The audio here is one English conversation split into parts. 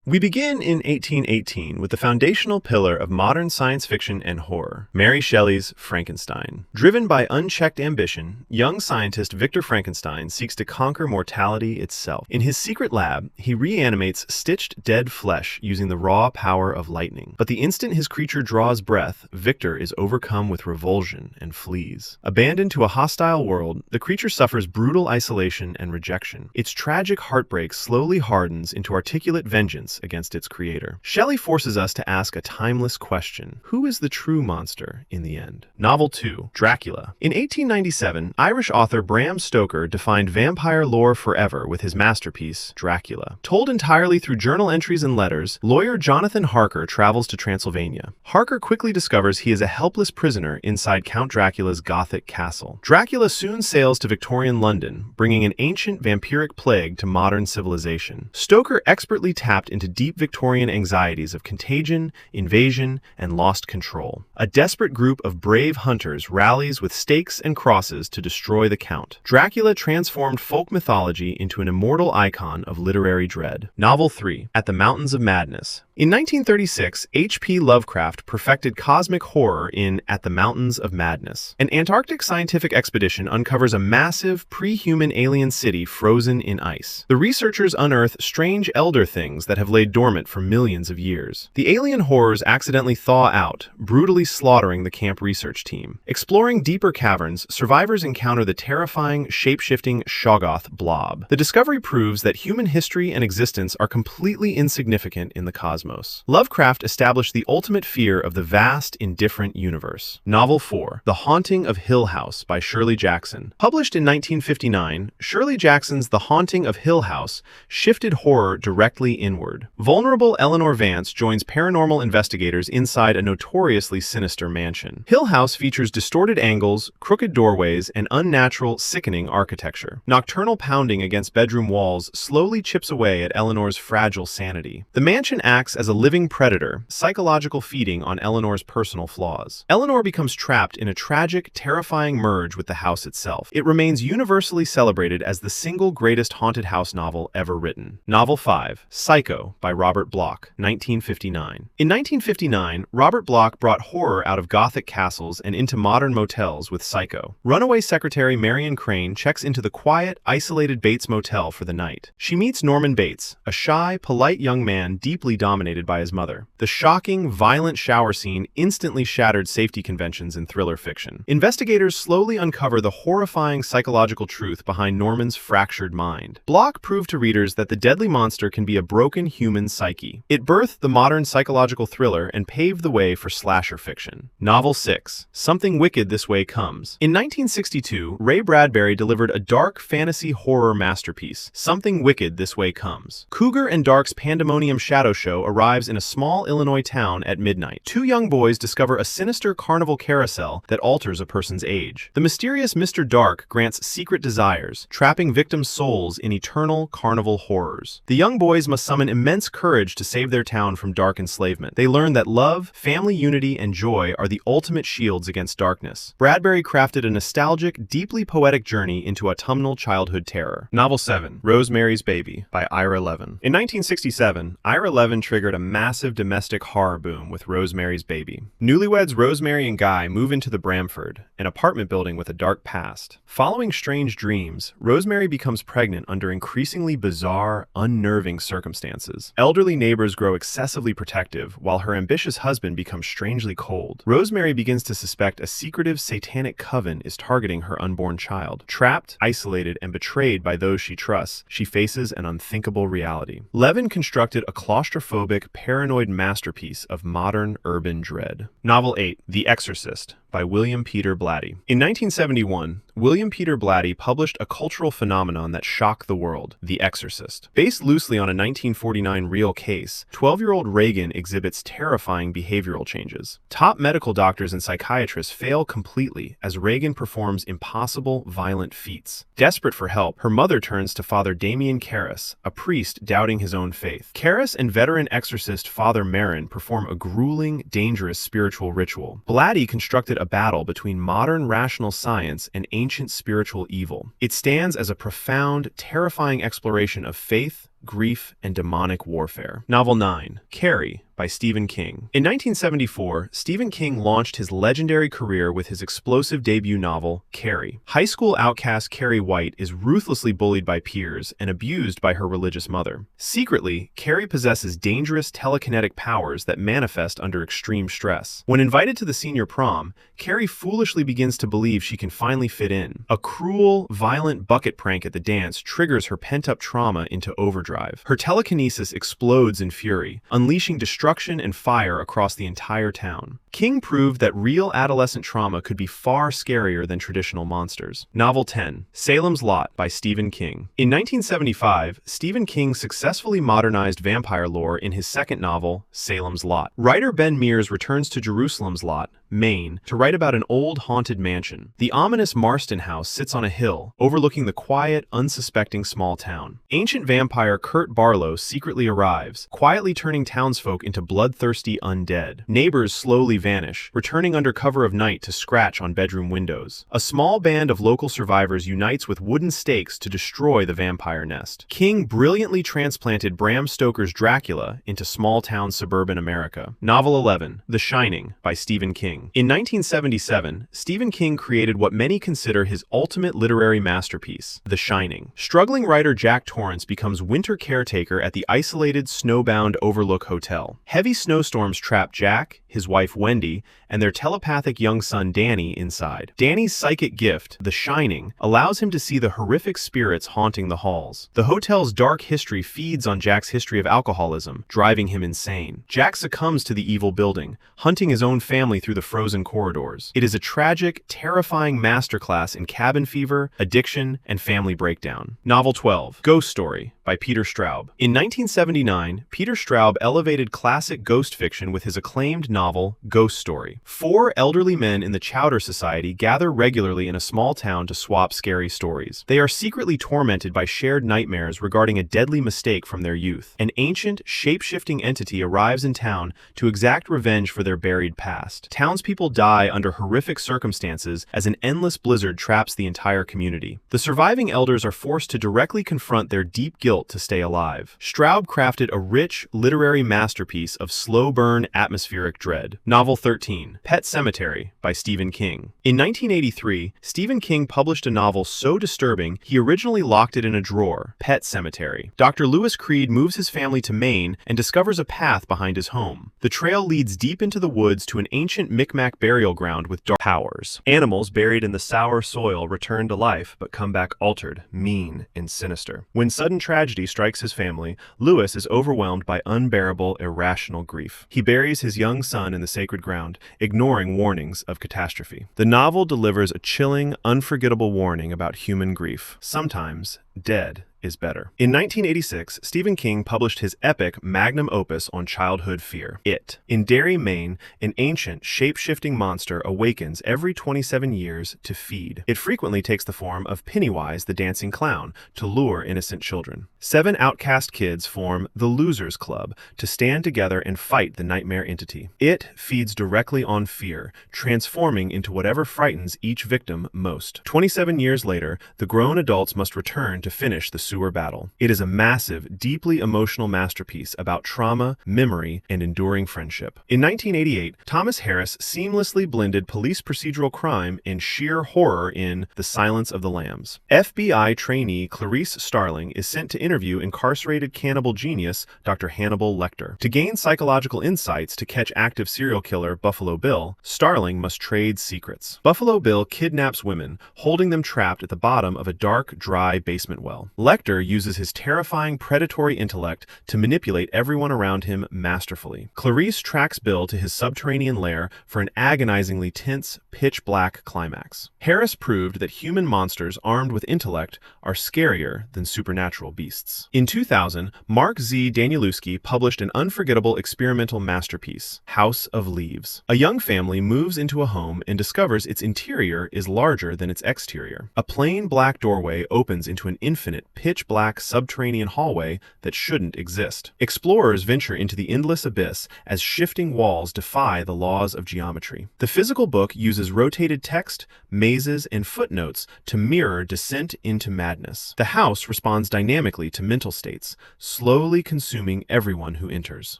We begin in 1818 with the foundational pillar of modern science fiction and horror, Mary Shelley's Frankenstein. Driven by unchecked ambition, young scientist Victor Frankenstein seeks to conquer mortality itself. In his secret lab, he reanimates stitched dead flesh using the raw power of lightning. But the instant his creature draws breath, Victor is overcome with revulsion and flees. Abandoned to a hostile world, the creature suffers brutal isolation and rejection. Its tragic heartbreak slowly hardens into articulate vengeance against its creator. Shelley forces us to ask a timeless question: who is the true monster in the end? Novel 2, Dracula. In 1897, Irish author Bram Stoker defined vampire lore forever with his masterpiece, Dracula. Told entirely through journal entries and letters, lawyer Jonathan Harker travels to Transylvania. Harker quickly discovers he is a helpless prisoner inside Count Dracula's gothic castle. Dracula soon sails to Victorian London, bringing an ancient vampiric plague to modern civilization. Stoker expertly tapped into deep Victorian anxieties of contagion, invasion, and lost control. A desperate group of brave hunters rallies with stakes and crosses to destroy the Count. Dracula transformed folk mythology into an immortal icon of literary dread. Novel 3, At the Mountains of Madness. In 1936, H.P. Lovecraft perfected cosmic horror in At the Mountains of Madness. An Antarctic scientific expedition uncovers a massive, pre-human alien city frozen in ice. The researchers unearth strange elder things that have laid dormant for millions of years. The alien horrors accidentally thaw out, brutally slaughtering the camp research team. Exploring deeper caverns, survivors encounter the terrifying, shape-shifting Shoggoth blob. The discovery proves that human history and existence are completely insignificant in the cosmos. Lovecraft established the ultimate fear of the vast, indifferent universe. Novel 4, The Haunting of Hill House by Shirley Jackson. Published in 1959, Shirley Jackson's The Haunting of Hill House shifted horror directly inward. Vulnerable Eleanor Vance joins paranormal investigators inside a notoriously sinister mansion. Hill House features distorted angles, crooked doorways, and unnatural, sickening architecture. Nocturnal pounding against bedroom walls slowly chips away at Eleanor's fragile sanity. The mansion acts as a living predator, psychological feeding on Eleanor's personal flaws. Eleanor becomes trapped in a tragic, terrifying merge with the house itself. It remains universally celebrated as the single greatest haunted house novel ever written. Novel 5, Psycho by Robert Bloch, 1959. In 1959, Robert Bloch brought horror out of Gothic castles and into modern motels with Psycho. Runaway secretary Marion Crane checks into the quiet, isolated Bates Motel for the night. She meets Norman Bates, a shy, polite young man deeply dominated by his mother. The shocking, violent shower scene instantly shattered safety conventions in thriller fiction. Investigators slowly uncover the horrifying psychological truth behind Norman's fractured mind. Bloch proved to readers that the deadly monster can be a broken human psyche. It birthed the modern psychological thriller and paved the way for slasher fiction. Novel 6, Something Wicked This Way Comes. In 1962, Ray Bradbury delivered a dark fantasy horror masterpiece, Something Wicked This Way Comes. Cougar and Dark's pandemonium shadow show arrives in a small Illinois town at midnight. Two young boys discover a sinister carnival carousel that alters a person's age. The mysterious Mr. Dark grants secret desires, trapping victims' souls in eternal carnival horrors. The young boys must summon immense courage to save their town from dark enslavement. They learn that love, family unity, and joy are the ultimate shields against darkness. Bradbury crafted a nostalgic, deeply poetic journey into autumnal childhood terror. Novel 7, Rosemary's Baby by Ira Levin. In 1967, Ira Levin triggered a massive domestic horror boom with Rosemary's Baby. Newlyweds Rosemary and Guy move into the Bramford, an apartment building with a dark past. Following strange dreams, Rosemary becomes pregnant under increasingly bizarre, unnerving circumstances. Elderly neighbors grow excessively protective, while her ambitious husband becomes strangely cold. Rosemary begins to suspect a secretive satanic coven is targeting her unborn child. Trapped, isolated, and betrayed by those she trusts, she faces an unthinkable reality. Levin constructed a claustrophobic, paranoid masterpiece of modern urban dread. Novel 8, The Exorcist by William Peter Blatty. In 1971, William Peter Blatty published a cultural phenomenon that shocked the world, The Exorcist. Based loosely on a 1949 real case, 12-year-old Reagan exhibits terrifying behavioral changes. Top medical doctors and psychiatrists fail completely as Reagan performs impossible, violent feats. Desperate for help, her mother turns to Father Damien Karras, a priest doubting his own faith. Karras and veteran exorcist Father Marin perform a grueling, dangerous spiritual ritual. Blatty constructed a battle between modern rational science and ancient spiritual evil. It stands as a profound, terrifying exploration of faith, grief, and demonic warfare. Novel 9, Carrie, by Stephen King. In 1974, Stephen King launched his legendary career with his explosive debut novel, Carrie. High school outcast Carrie White is ruthlessly bullied by peers and abused by her religious mother. Secretly, Carrie possesses dangerous telekinetic powers that manifest under extreme stress. When invited to the senior prom, Carrie foolishly begins to believe she can finally fit in. A cruel, violent bucket prank at the dance triggers her pent-up trauma into overdrive. Her telekinesis explodes in fury, unleashing destruction and fire across the entire town. King proved that real adolescent trauma could be far scarier than traditional monsters. Novel 10, Salem's Lot, by Stephen King. In 1975, Stephen King successfully modernized vampire lore in his second novel, Salem's Lot. Writer Ben Mears returns to Jerusalem's Lot, Maine, to write about an old haunted mansion. The ominous Marston house sits on a hill, overlooking the quiet, unsuspecting small town. Ancient vampire Kurt Barlow secretly arrives, quietly turning townsfolk into bloodthirsty undead. Neighbors slowly vanish, returning under cover of night to scratch on bedroom windows. A small band of local survivors unites with wooden stakes to destroy the vampire nest. King brilliantly transplanted Bram Stoker's Dracula into small-town suburban America. Novel 11, The Shining, by Stephen King. In 1977, Stephen King created what many consider his ultimate literary masterpiece, The Shining. Struggling writer Jack Torrance becomes winter caretaker at the isolated, snowbound Overlook Hotel. Heavy snowstorms trap Jack, his wife Wendy, and their telepathic young son Danny inside. Danny's psychic gift, The Shining, allows him to see the horrific spirits haunting the halls. The hotel's dark history feeds on Jack's history of alcoholism, driving him insane. Jack succumbs to the evil building, hunting his own family through the frozen corridors. It is a tragic, terrifying masterclass in cabin fever, addiction, and family breakdown. Novel 12, Ghost Story, by Peter Straub. In 1979, Peter Straub elevated classic ghost fiction with his acclaimed novel, Ghost Story. 4 elderly men in the Chowder Society gather regularly in a small town to swap scary stories. They are secretly tormented by shared nightmares regarding a deadly mistake from their youth. An ancient, shape-shifting entity arrives in town to exact revenge for their buried past. Townspeople die under horrific circumstances as an endless blizzard traps the entire community. The surviving elders are forced to directly confront their deep guilt to stay alive. Straub crafted a rich, literary masterpiece of slow-burn, atmospheric dread. Novel 13, Pet Sematary, by Stephen King. In 1983, Stephen King published a novel so disturbing he originally locked it in a drawer, Pet Sematary. Dr. Lewis Creed moves his family to Maine and discovers a path behind his home. The trail leads deep into the woods to an ancient Micmac burial ground with dark powers. Animals buried in the sour soil return to life but come back altered, mean, and sinister. When sudden tragedy strikes his family, Lewis is overwhelmed by unbearable, irrational grief. He buries his young son in the sacred ground, ignoring warnings of catastrophe. The novel delivers a chilling, unforgettable warning about human grief. Sometimes, dead is better. In 1986, Stephen King published his epic magnum opus on childhood fear, It. In Derry, Maine, an ancient, shape-shifting monster awakens every 27 years to feed. It frequently takes the form of Pennywise the dancing clown to lure innocent children. 7 outcast kids form the Losers Club to stand together and fight the nightmare entity. It feeds directly on fear, transforming into whatever frightens each victim most. 27 years later, the grown adults must return to finish the sewer battle. It is a massive, deeply emotional masterpiece about trauma, memory, and enduring friendship. In 1988, Thomas Harris seamlessly blended police procedural crime and sheer horror in The Silence of the Lambs. FBI trainee Clarice Starling is sent to interview incarcerated cannibal genius Dr. Hannibal Lecter. To gain psychological insights to catch active serial killer Buffalo Bill, Starling must trade secrets. Buffalo Bill kidnaps women, holding them trapped at the bottom of a dark, dry basement well. Lecter uses his terrifying predatory intellect to manipulate everyone around him masterfully. Clarice tracks Bill to his subterranean lair for an agonizingly tense, pitch-black climax. Harris proved that human monsters armed with intellect are scarier than supernatural beasts. In 2000, Mark Z. Danielewski published an unforgettable experimental masterpiece, House of Leaves. A young family moves into a home and discovers its interior is larger than its exterior. A plain black doorway opens into an infinite, pitch pitch-black subterranean hallway that shouldn't exist. Explorers venture into the endless abyss as shifting walls defy the laws of geometry. The physical book uses rotated text, mazes, and footnotes to mirror descent into madness. The house responds dynamically to mental states, slowly consuming everyone who enters.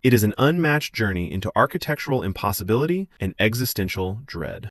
It is an unmatched journey into architectural impossibility and existential dread.